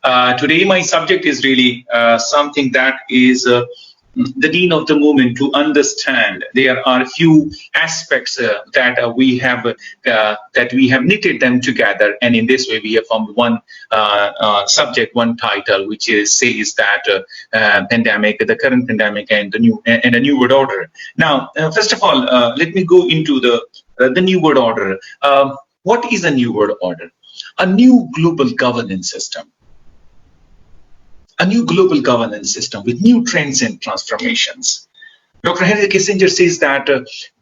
Today, my subject is really something that is the dean of the movement to understand. There are a few aspects that we have knitted them together, and in this way, we have formed one subject, one title, which says that pandemic, the current pandemic, and a new world order. Now, first of all, let me go into the new world order. What is a new world order? A new global governance system. A new global governance system with new trends and transformations. Dr. Henry Kissinger says that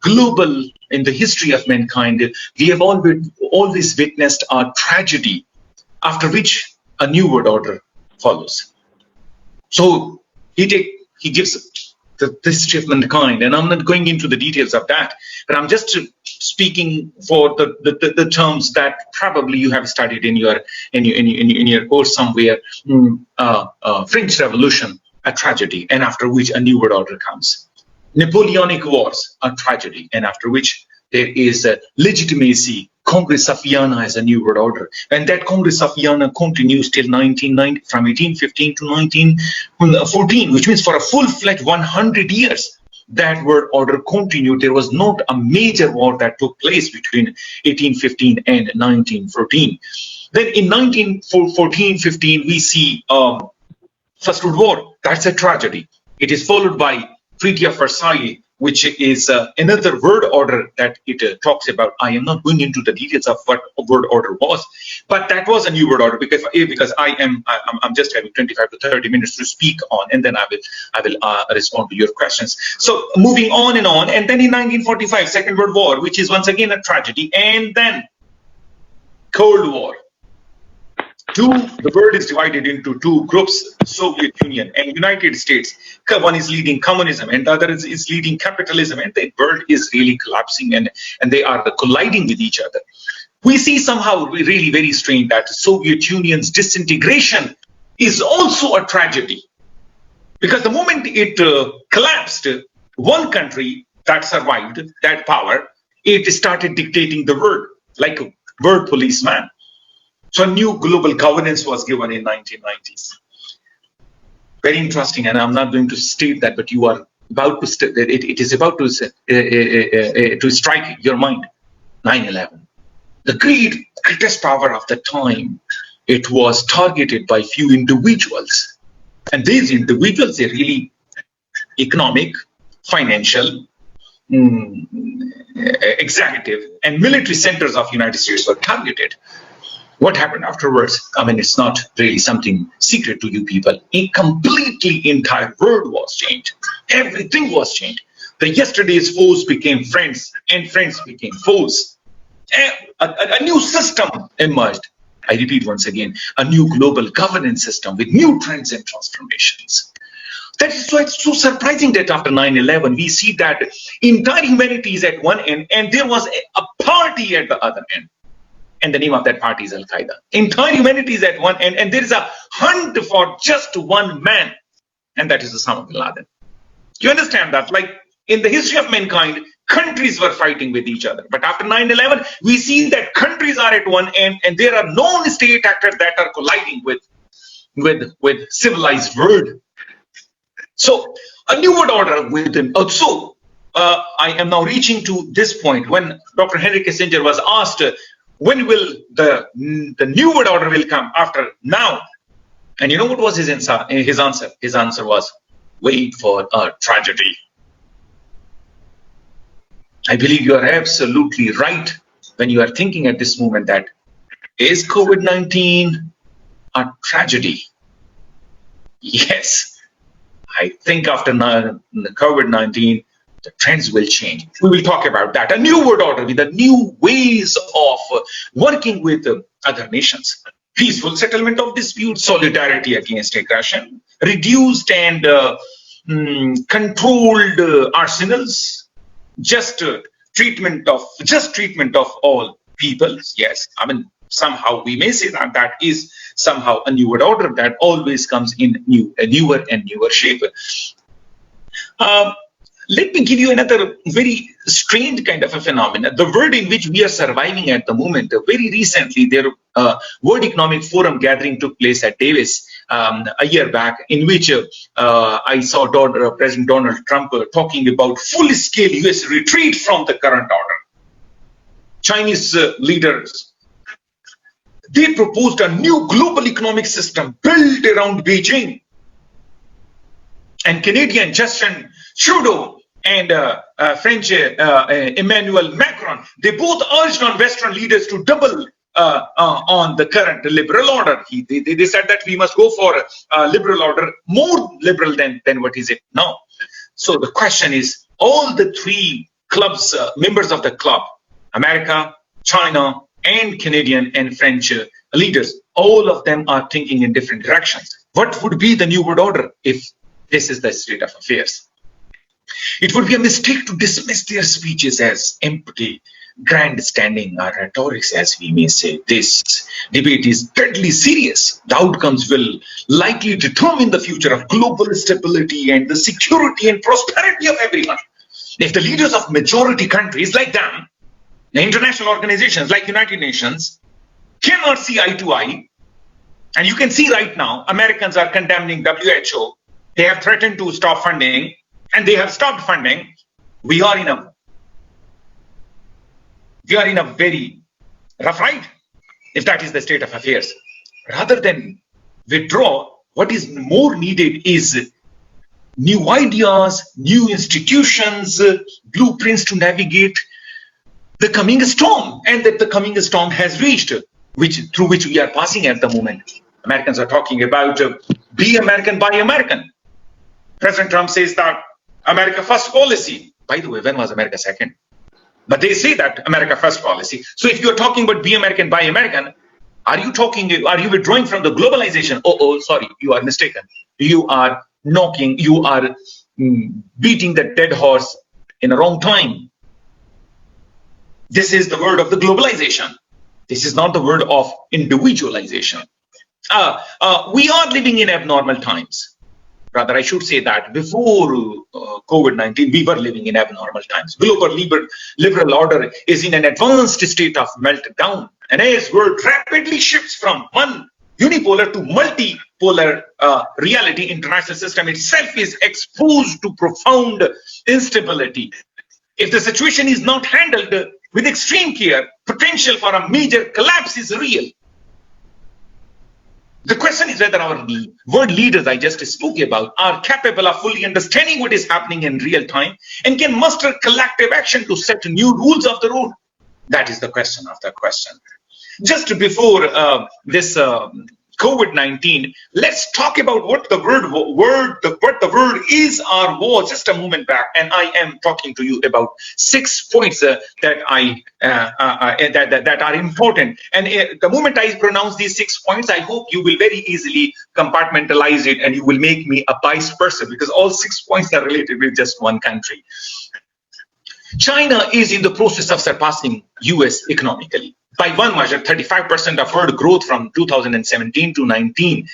global, in the history of mankind, we have always witnessed a tragedy after which a new world order follows. So he gives the history of mankind, and I'm not going into the details of that, but I'm just speaking for the terms that probably you have studied in your course somewhere. French Revolution, a tragedy, and after which a new world order comes. Napoleonic Wars, a tragedy, and after which there is a legitimacy. Congress of Vienna as a new world order, and that Congress of Vienna continues till 1990, from 1815 to 1914, which means for a full-fledged 100 years. That world order continued. There was not a major war that took place between 1815 and 1914. Then in 1914-15, we see First World War. That's a tragedy. It is followed by Treaty of Versailles, which is another world order that it talks about. I am not going into the details of what a world order was, but that was a new world order because I'm just having 25 to 30 minutes to speak on, and then I will respond to your questions. So moving on, and then in 1945, Second World War, which is once again a tragedy, and then Cold War. The world is divided into two groups, Soviet Union and United States. One is leading communism and the other is leading capitalism, and the world is really collapsing, and they are colliding with each other. We see somehow really very strange that the Soviet Union's disintegration is also a tragedy, because the moment it collapsed, one country that survived that power, it started dictating the world like a world policeman. So a new global governance was given in 1990s. Very interesting, and I'm not going to state that, but you are about to. It is about to strike your mind. 9/11, the greatest power of the time. It was targeted by few individuals, and these individuals are really economic, financial, executive, and military centers of United States were targeted. What happened afterwards? I mean, it's not really something secret to you people. A completely entire world was changed. Everything was changed. The yesterday's foes became friends, and friends became foes. A new system emerged. I repeat once again, a new global governance system with new trends and transformations. That is why it's so surprising that after 9/11, we see that entire humanity is at one end, and there was a party at the other end. And the name of that party is Al-Qaeda. Entire humanity is at one end, and there is a hunt for just one man, and that is Osama bin Laden. You understand that? Like in the history of mankind, countries were fighting with each other. But after 9/11, we see that countries are at one end, and there are non-state actors that are colliding with civilized world. So a new world order with them. Also, I am now reaching to this point when Dr. Henry Kissinger was asked, when will the new world order will come after now? And you know what was his answer? His answer was, wait for a tragedy. I believe you are absolutely right when you are thinking at this moment that is COVID-19 a tragedy? Yes, I think after COVID-19, the trends will change. We will talk about that. A new world order with a new ways of working with other nations. Peaceful settlement of disputes, solidarity against aggression, reduced and controlled arsenals, just treatment of all people. Yes, I mean, somehow we may say that is somehow a new world order that always comes in newer and newer shape. Let me give you another very strange kind of a phenomenon. The world in which we are surviving at the moment. Very recently, their World Economic Forum gathering took place at Davos a year back, in which I saw President Donald Trump talking about full-scale US retreat from the current order. Chinese leaders, they proposed a new global economic system built around Beijing. And Canadian Justin Trudeau and French Emmanuel Macron, they both urged on Western leaders to double on the current liberal order. They said that we must go for a liberal order, more liberal than what is it now. So the question is, all the three clubs, members of the club, America, China, and Canadian and French leaders, all of them are thinking in different directions. What would be the new world order if this is the state of affairs? It would be a mistake to dismiss their speeches as empty, grandstanding or rhetorics, as we may say. This debate is deadly serious. The outcomes will likely determine the future of global stability and the security and prosperity of everyone. If the leaders of majority countries like them, the international organizations like United Nations, cannot see eye to eye, and you can see right now, Americans are condemning WHO. They have threatened to stop funding, and they have stopped funding. We are in a very rough ride, if that is the state of affairs. Rather than withdraw, what is more needed is new ideas, new institutions, blueprints to navigate the coming storm, and that the coming storm has reached, through which we are passing at the moment. Americans are talking about be American, buy American. President Trump says that America first policy. By the way, when was America second? But they say that America first policy. So if you're talking about be American, buy American, are you withdrawing from the globalization? Oh, sorry, you are mistaken. You are beating the dead horse in the wrong time. This is the word of the globalization. This is not the word of individualization. We are living in abnormal times. Rather, I should say that before COVID-19, we were living in abnormal times. Global liberal order is in an advanced state of meltdown. And as world rapidly shifts from one unipolar to multipolar reality, international system itself is exposed to profound instability. If the situation is not handled with extreme care, potential for a major collapse is real. The question is whether our world leaders I just spoke about are capable of fully understanding what is happening in real time and can muster collective action to set new rules of the road. That is the question of the question. Just before this COVID-19, let's talk about what the word is or was just a moment back, and I am talking to you about 6 points that are important. And the moment I pronounce these 6 points, I hope you will very easily compartmentalize it, and you will make me a vice person, because all 6 points are related with just one country. China is in the process of surpassing US economically. By one measure, 35% of world growth from 2017 to 19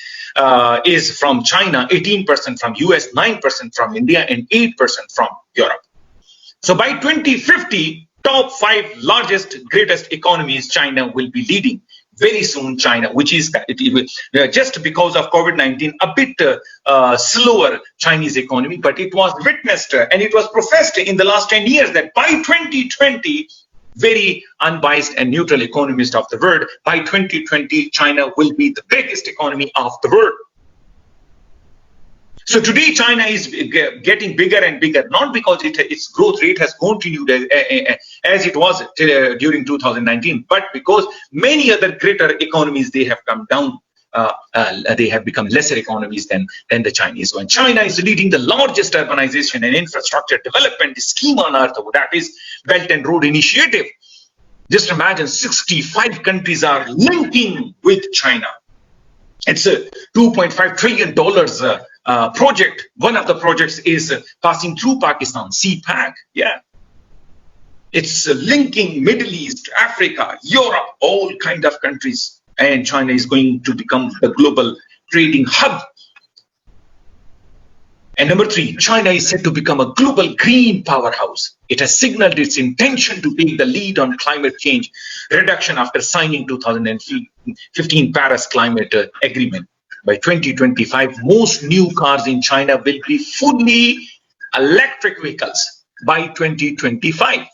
is from China, 18% from US, 9% from India, and 8% from Europe. So by 2050, top 5 largest, greatest economies, China will be leading. Very soon, China, which is just because of COVID-19, a bit slower Chinese economy, but it was witnessed and it was professed in the last 10 years that by 2020, very unbiased and neutral economist of the world, by 2020, China will be the biggest economy of the world. So today, China is getting bigger and bigger, not because its growth rate has continued as it was during 2019, but because many other greater economies, they have come down. They have become lesser economies than the Chinese one. China is leading the largest urbanization and infrastructure development scheme on earth, that is Belt and Road Initiative. Just imagine 65 countries are linking with China. It's a $2.5 trillion project. One of the projects is passing through Pakistan, CPAC. Yeah. It's linking Middle East, Africa, Europe, all kind of countries. And China is going to become the global trading hub. And number three, China is set to become a global green powerhouse. It has signaled its intention to take the lead on climate change reduction after signing 2015 Paris Climate Agreement. By 2025, most new cars in China will be fully electric vehicles by 2025.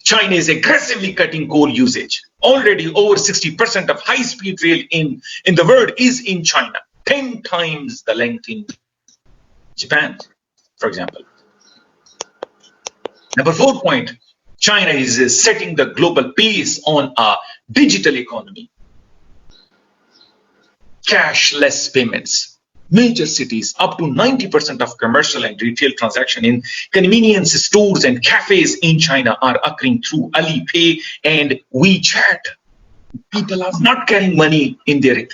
China is aggressively cutting coal usage. Already over 60% of high-speed rail in the world is in China, 10 times the length in Japan, for example. Number 4 point, China is setting the global pace on a digital economy. Cashless payments. Major cities, up to 90% of commercial and retail transactions in convenience stores and cafes in China are occurring through Alipay and WeChat. People are not carrying money in their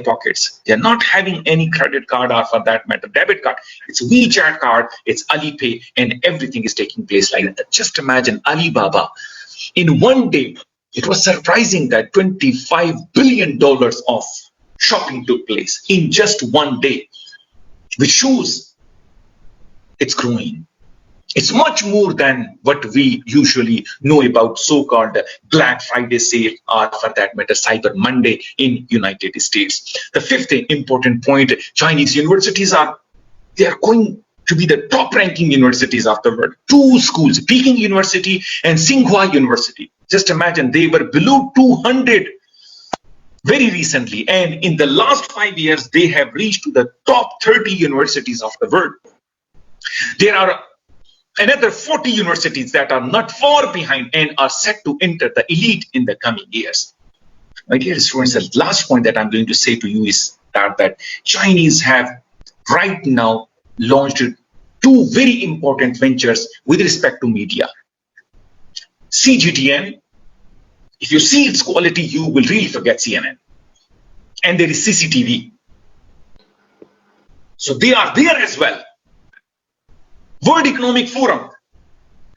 pockets. They're not having any credit card or, for that matter, debit card. It's WeChat card, it's Alipay, and everything is taking place like that. Just imagine Alibaba. In one day, it was surprising that $25 billion of shopping took place in just one day, which shows it's growing. It's much more than what we usually know about so-called Black Friday sale or, for that matter, Cyber Monday in United States. The fifth important point, Chinese universities they are going to be the top-ranking universities of the world. Two schools, Peking University and Tsinghua University. Just imagine, they were below 200 very recently, and in the last 5 years, they have reached to the top 30 universities of the world. There are another 40 universities that are not far behind and are set to enter the elite in the coming years. My dear students, the last point that I'm going to say to you is that Chinese have right now launched two very important ventures with respect to media. CGTN, if you see its quality, you will really forget CNN. And there is CCTV. So they are there as well. World Economic Forum,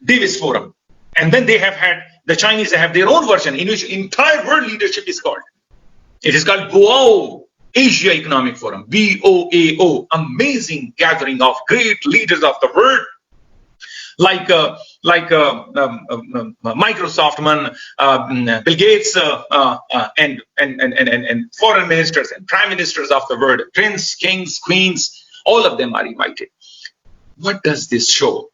Davis Forum. And then the Chinese have their own version in which entire world leadership is called. It is called BOAO, Asia Economic Forum, BOAO, amazing gathering of great leaders of the world, like Microsoft man, Bill Gates, and foreign ministers and prime ministers of the world, prince, kings, queens, all of them are invited. What does this show?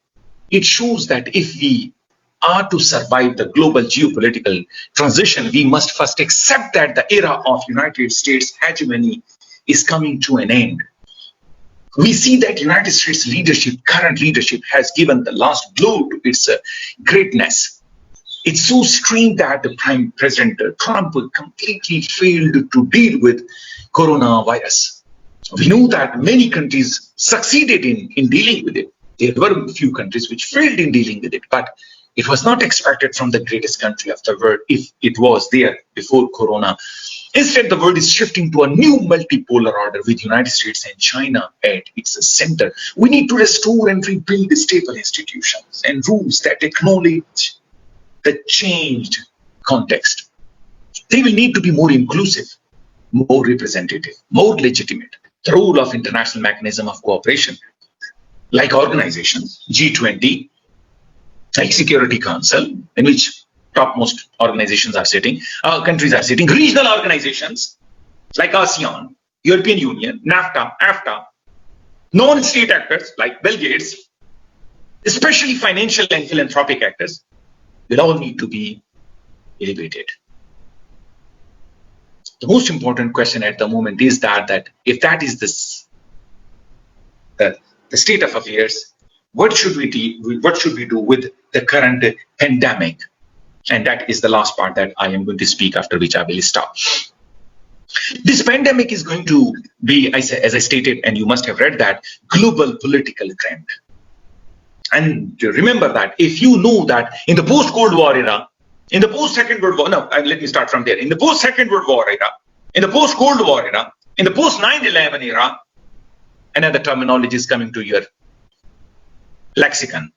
It shows that if we are to survive the global geopolitical transition, we must first accept that the era of United States hegemony is coming to an end. We see that United States leadership, current leadership, has given the last blow to its greatness. It's so strange that the Prime President Trump completely failed to deal with coronavirus. We know that many countries succeeded in dealing with it. There were a few countries which failed in dealing with it, but it was not expected from the greatest country of the world if it was there before Corona. Instead, the world is shifting to a new multipolar order with United States and China at its center. We need to restore and rebuild stable institutions and rules that acknowledge the changed context. They will need to be more inclusive, more representative, more legitimate. The role of international mechanism of cooperation, like organizations, G20, like Security Council, in which topmost organizations are sitting, countries are sitting, regional organizations like ASEAN, European Union, NAFTA, AFTA, non-state actors like Bill Gates, especially financial and philanthropic actors, will all need to be elevated. The most important question at the moment is that if that is the state of affairs, what should we do with the current pandemic? And that is the last part that I am going to speak, after which I will stop. This pandemic is going to be, as I stated, and you must have read that, global political trend. And remember that if you know that in the post-Cold War era, in the post-Second World War, let me start from there. In the post-Second World War era, in the post-Cold War era, in the post-9/11 era, another terminology is coming to your lexicon.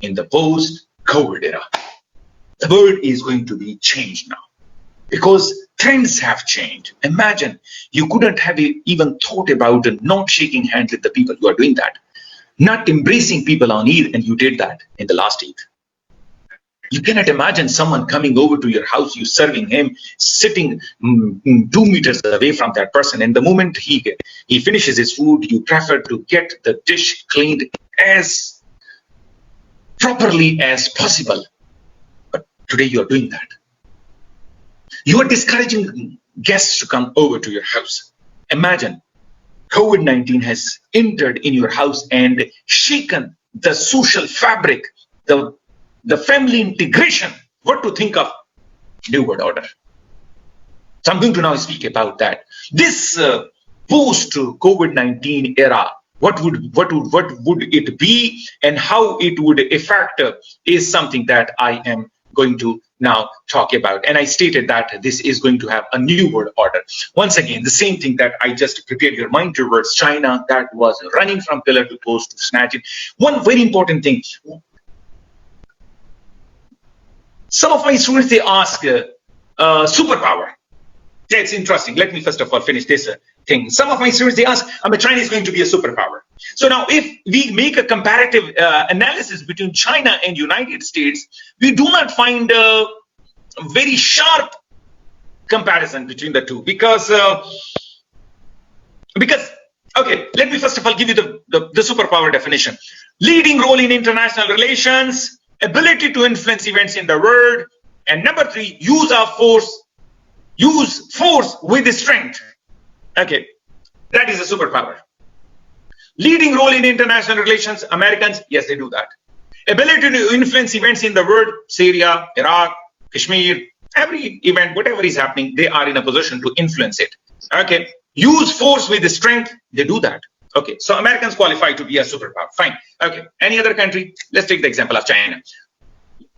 In the post-COVID era, the world is going to be changed now, because trends have changed. Imagine you couldn't have even thought about not shaking hands with the people. You are doing that. Not embracing people on Eid, and you did that in the last Eid. You cannot imagine someone coming over to your house, you serving him, sitting 2 meters away from that person. And the moment he finishes his food, you prefer to get the dish cleaned as properly as possible. But today you are doing that. You are discouraging guests to come over to your house. Imagine COVID-19 has entered in your house and shaken the social fabric, the family integration. What to think of New World Order? So I'm going to now speak about that. This post-COVID-19 era, what would it be, and how it would affect is something that I am going to now talk about. And I stated that this is going to have a new world order. Once again, the same thing that I just prepared your mind towards China, that was running from pillar to post to snatch it. One very important thing. Some of my students, they ask superpower. Yeah, it's interesting. Let me first of all finish this thing. Some of my students, they ask, China is going to be a superpower. So now if we make a comparative analysis between China and United States, we do not find a very sharp comparison between the two because okay, let me first of all give you the superpower definition. Leading role in international relations, ability to influence events in the world, and number 3, use force with strength. Okay, that is a superpower. Leading role in international relations, Americans, yes, they do that. Ability to influence events in the world, Syria, Iraq, Kashmir, every event, whatever is happening, they are in a position to influence it. Okay, use force with strength, they do that. Okay, so Americans qualify to be a superpower. Fine. Okay, any other country? Let's take the example of China.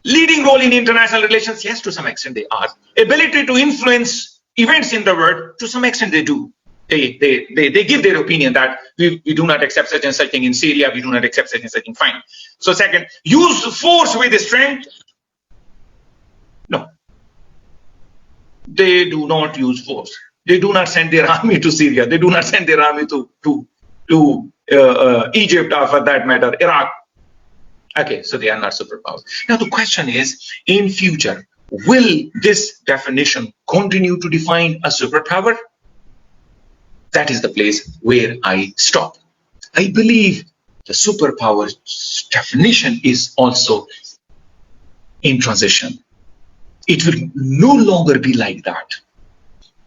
Leading role in international relations, yes, to some extent they are. Ability to influence events in the world, to some extent they do. They give their opinion that we do not accept such and such thing in Syria, we do not accept such and such thing. Fine. So second, use force with strength. No, they do not use force. They do not send their army to Syria. They do not send their army to Egypt, or for that matter, Iraq. Okay, so they are not superpowers. Now the question is, in future, will this definition continue to define a superpower? That is the place where I stop. I believe the superpower definition is also in transition. It will no longer be like that.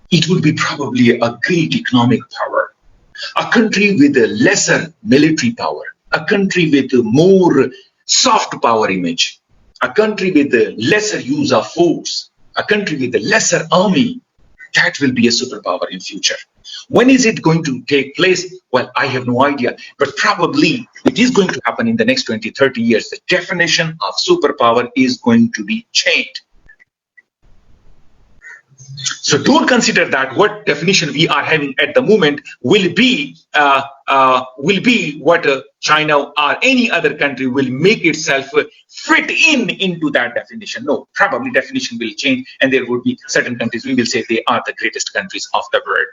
It will be probably a great economic power, a country with a lesser military power, a country with a more soft power image, a country with a lesser use of force, a country with a lesser army. That will be a superpower in future. When is it going to take place? Well, I have no idea, but probably it is going to happen in the next 20, 30 years. The definition of superpower is going to be changed. So don't consider that what definition we are having at the moment will be what China or any other country will make itself fit into that definition. No, probably definition will change, and there would be certain countries we will say they are the greatest countries of the world.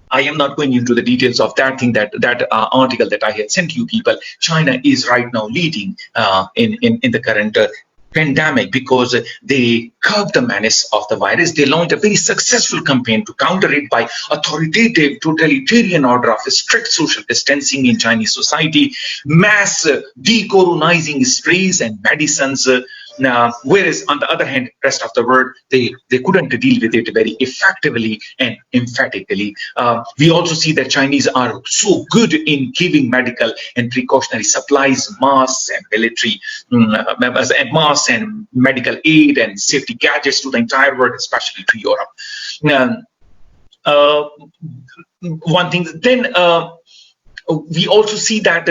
I am not going into the details of that thing, that article that I had sent you people. China is right now leading in the current pandemic because they curbed the menace of the virus. They launched a very successful campaign to counter it by authoritative totalitarian order of strict social distancing in Chinese society, mass decolonizing sprays and medicines. Whereas on the other hand, rest of the world, they couldn't deal with it very effectively and emphatically. We also see that Chinese are so good in giving medical and precautionary supplies, masks and military, masks and medical aid and safety gadgets to the entire world, especially to Europe. One thing, then we also see that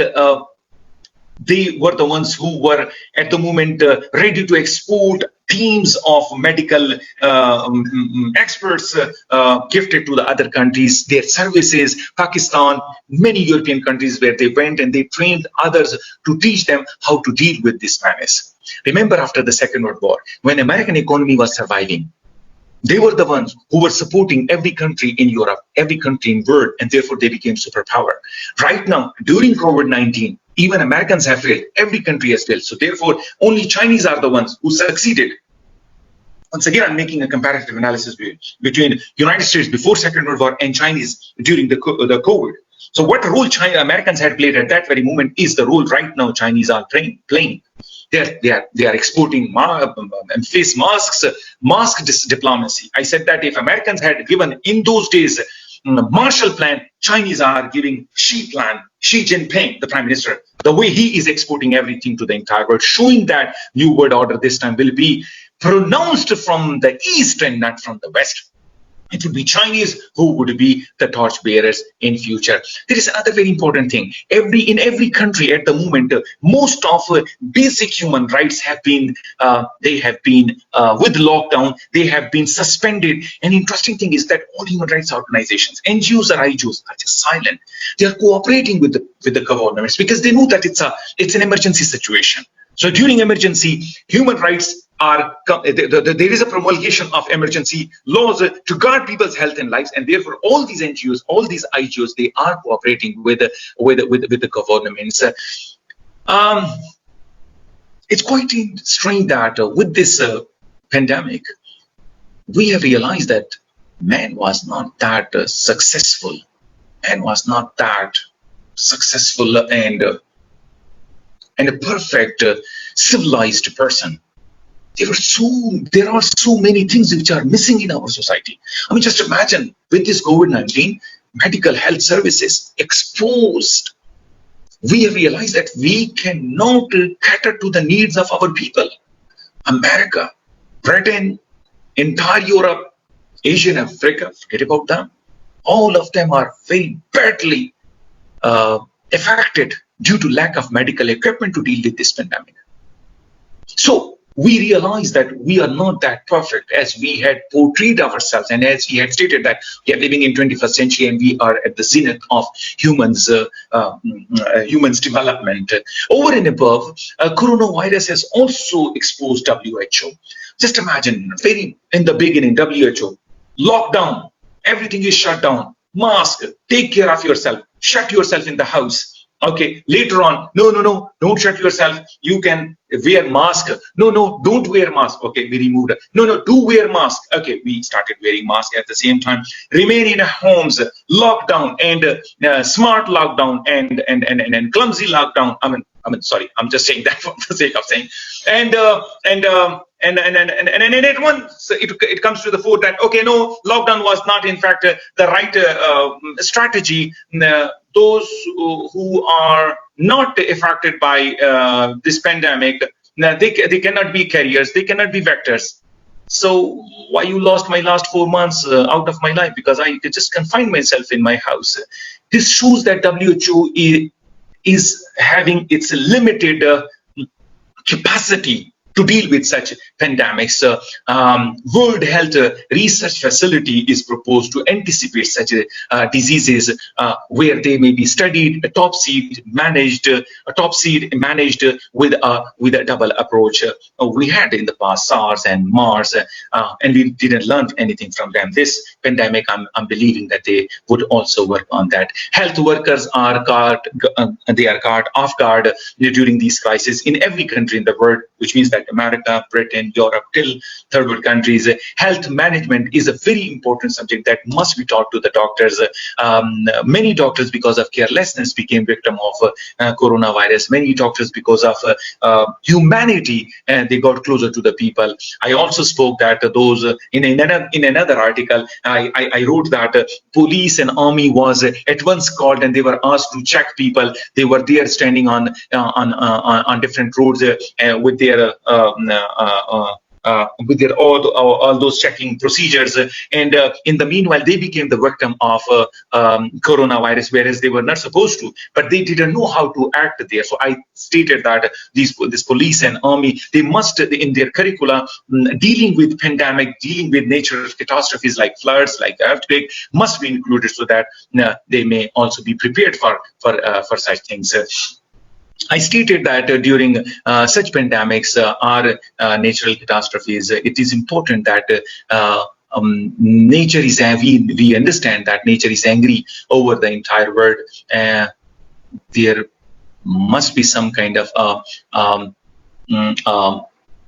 they were the ones who were at the moment ready to export teams of medical experts gifted to the other countries, their services. Pakistan, many European countries where they went and they trained others to teach them how to deal with this menace. Remember, after the Second World War, when American economy was surviving, They were the ones who were supporting every country in Europe, every country in the world, and therefore they became superpower. Right now, during COVID-19, even Americans have failed. Every country has failed. So therefore, only Chinese are the ones who succeeded. Once again, I'm making a comparative analysis between United States before Second World War and Chinese during the COVID. So what role Americans had played at that very moment is the role right now Chinese are playing. They are exporting face masks, mask diplomacy. I said that if Americans had given in those days Marshall Plan, Chinese are giving Xi Plan, Xi Jinping, the Prime Minister, the way he is exporting everything to the entire world, showing that New World Order this time will be pronounced from the East and not from the West. It would be Chinese who would be the torch bearers in future. There is another very important thing. In every country at the moment, most of basic human rights have been with lockdown. They have been suspended. An interesting thing is that all human rights organizations, NGOs or IGOs, are just silent. They are cooperating with the governments because they know that it's an emergency situation. So during emergency, human rights are there is a promulgation of emergency laws to guard people's health and lives, and therefore all these NGOs, all these IGOs, they are cooperating with the governments. It's quite strange that with this pandemic, we have realized that man was not that successful. Man was not that successful and a perfect civilized person. There are so many things which are missing in our society. I mean, just imagine with this COVID-19, medical health services exposed. We have realized that we cannot cater to the needs of our people. America, Britain, entire Europe, Asia and Africa, forget about them. All of them are very badly affected due to lack of medical equipment to deal with this pandemic. So we realize that we are not that perfect as we had portrayed ourselves, and as we had stated that we are living in 21st century and we are at the zenith of humans development. Over and above, coronavirus has also exposed WHO. Just imagine, in the beginning, WHO, lockdown, everything is shut down, mask, take care of yourself, shut yourself in the house. Okay, later on, no, don't shut yourself. You can wear mask. No, don't wear mask. Okay, we removed it. No, do wear mask. Okay, we started wearing mask at the same time. Remain in homes, lockdown and smart lockdown and clumsy lockdown. I mean, sorry, I'm just saying that for the sake of saying. And at once it comes to the fore that okay, no, lockdown was not in fact the right strategy. Those who are not affected by this pandemic, they cannot be carriers, they cannot be vectors. So why you lost my last 4 months out of my life? Because I just confined myself in my house. This shows that WHO is having its limited capacity to deal with such pandemics. World Health Research Facility is proposed to anticipate such diseases where they may be studied, top seed managed with a double approach. We had in the past SARS and MERS, and we didn't learn anything from them. This pandemic, I'm believing that they would also work on that. Health workers are caught off guard during these crises in every country in the world, which means that America, Britain, Europe, till third world countries. Health management is a very important subject that must be taught to the doctors. Many doctors, because of carelessness, became victim of coronavirus. Many doctors, because of humanity, they got closer to the people. I also spoke that those in another article, I wrote that police and army was at once called and they were asked to check people. They were there standing on different roads with their all those checking procedures, and in the meanwhile they became the victim of coronavirus, whereas they were not supposed to, but they didn't know how to act there. So I stated that this police and army, they must in their curricula dealing with pandemic, dealing with natural catastrophes like floods, like earthquake, must be included so that they may also be prepared for such things. I stated that during such pandemics or natural catastrophes, it is important that nature is, we understand that nature is angry over the entire world. There must be some kind of a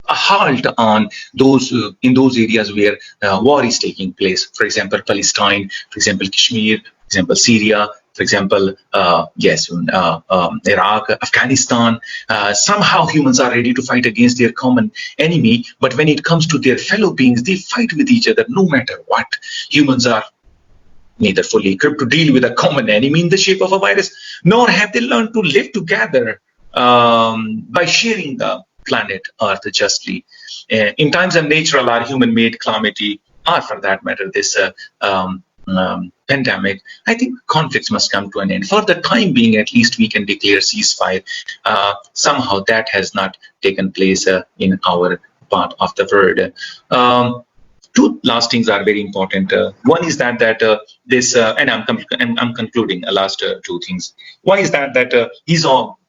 halt on those in those areas where war is taking place. For example, Palestine, for example, Kashmir, for example, Syria, for example, Iraq, Afghanistan. Somehow humans are ready to fight against their common enemy, but when it comes to their fellow beings, they fight with each other no matter what. Humans are neither fully equipped to deal with a common enemy in the shape of a virus, nor have they learned to live together by sharing the planet Earth justly. In times of natural or human-made calamity, or for that matter, this pandemic, I think conflicts must come to an end. For the time being, at least we can declare ceasefire. Somehow that has not taken place in our part of the world. Two last things are very important. One is that this, and I'm concluding. Last two things. One is that he's all.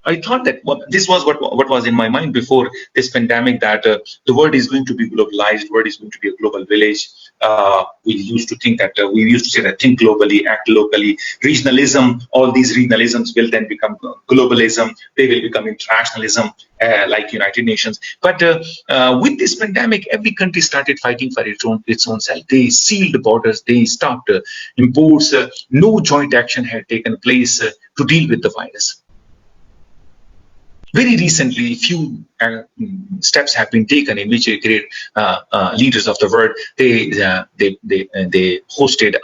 I thought that this was what was in my mind before this pandemic, that the world is going to be globalized, the world is going to be a global village. We used to think that, we used to say that think globally, act locally. Regionalism, all these regionalisms will then become globalism. They will become internationalism, like United Nations. But with this pandemic, every country started fighting for its own self. They sealed the borders, they stopped imports. No joint action had taken place to deal with the virus. Very recently, few steps have been taken in which great leaders of the world they hosted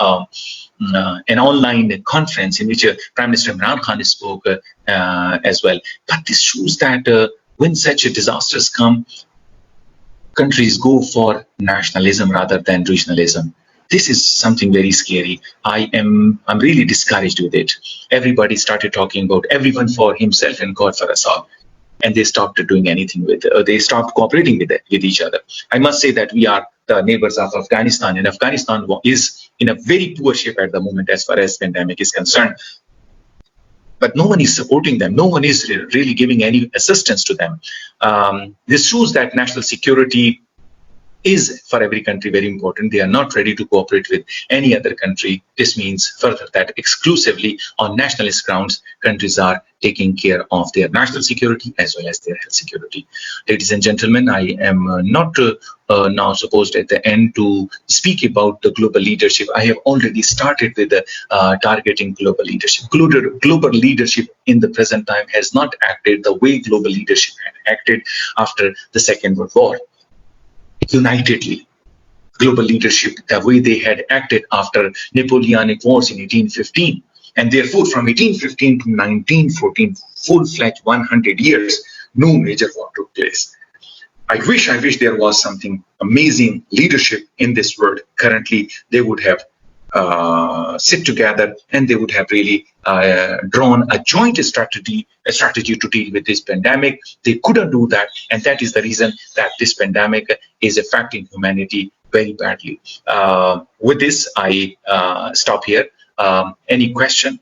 an online conference in which Prime Minister Imran Khan spoke as well. But this shows that when such disasters come, countries go for nationalism rather than regionalism. This is something very scary. I'm really discouraged with it. Everybody started talking about everyone for himself and God for us all, and they stopped doing anything with it. They stopped cooperating with each other. I must say that we are the neighbors of Afghanistan, and Afghanistan is in a very poor shape at the moment as far as pandemic is concerned. But no one is supporting them. No one is really giving any assistance to them. This shows that national security is for every country very important. They are not ready to cooperate with any other country. This means further that exclusively on nationalist grounds, countries are taking care of their national security as well as their health security. Ladies and gentlemen, I am not now supposed at the end to speak about the global leadership. I have already started with targeting global leadership. Global leadership in the present time has not acted the way global leadership had acted after the Second World War. Unitedly, global leadership, the way they had acted after Napoleonic Wars in 1815. And therefore, from 1815 to 1914, full-fledged 100 years, no major war took place. I wish there was something amazing leadership in this world. Currently, they would have sit together and they would have really drawn a joint strategy to deal with this pandemic. They couldn't do that, and that is the reason that this pandemic is affecting humanity very badly. With this, I stop here. Any question?